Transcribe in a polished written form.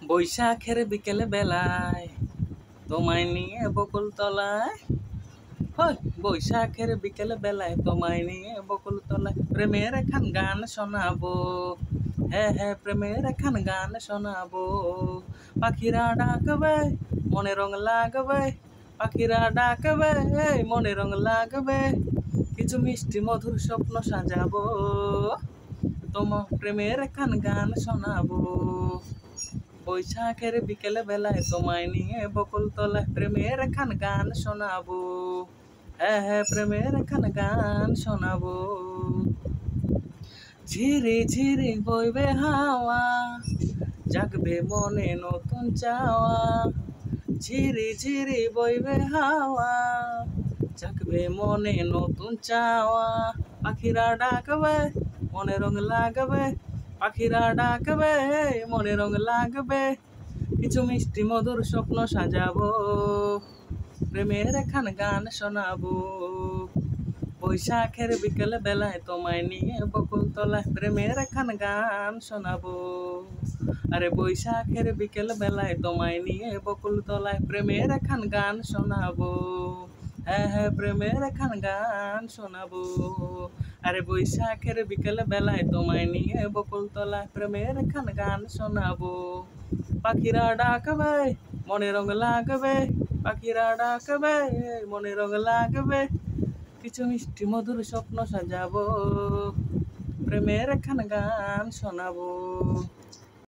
বৈশাখের বিকেল বেলায় তোমায় নিয়ে বকুল তলায়, হয় বৈশাখের বিকেল বেলায় তোমায় নিয়ে বকুল তলায় প্রেমের একখান গান শোনাবো। হ্যাঁ হ্যাঁ, প্রেমের একখান গান শোনাবো। পাখিরা ডাকবে, মনে রং লাগবে, পাখিরা ডাকবে, মনে রং লাগবে, কিছু মিষ্টি মধুর স্বপ্ন সাজাবো, তোমার প্রেমের একখান গান শোনাবো। বৈশাখের বিকেল বেলায় তোমায় নিয়ে বকুল তলায় প্রেমের একখান গান শোনাবো। হ্যাঁ হ্যাঁ, প্রেমের একখান গান শোনাবো। ঝিরি ঝিরি বইবে হাওয়া, জাগবে মনে নতুন চাওয়া। ঝিরি ঝিরি বইবে হাওয়া, জাগবে মনে নতুন চাওয়া। পাখিরা ডাকবে, মনে রং লাগবে, পাখিরা ডাকবে, মনে রং লাগবে, কিছু মিষ্টি মধুর স্বপ্ন সাজাবো, প্রেমের একখান গান শোনাবো। বৈশাখের বিকেল বেলায় তোমায় নিয়ে বকুল তলায় প্রেমের একখান গান শোনাবো। আরে বৈশাখের বিকেল বেলায় তোমায় নিয়ে বকুল তলায় প্রেমের একখান গান শোনাবো। হ্যাঁ হ্যাঁ, প্রেমের একখান গান শোনাবো। আরে বৈশাখের বিকেল বেলায় তোমায় নিয়ে বকুল তলায় প্রেমের একখান গান শোনাবো। পাখিরা ডাকবে, মনে রং লাগবে, পাখিরা ডাকবে, মনে রং লাগবে, কিছু মিষ্টি মধুর স্বপ্ন সাজাবো, প্রেমের একখান গান শোনাবো।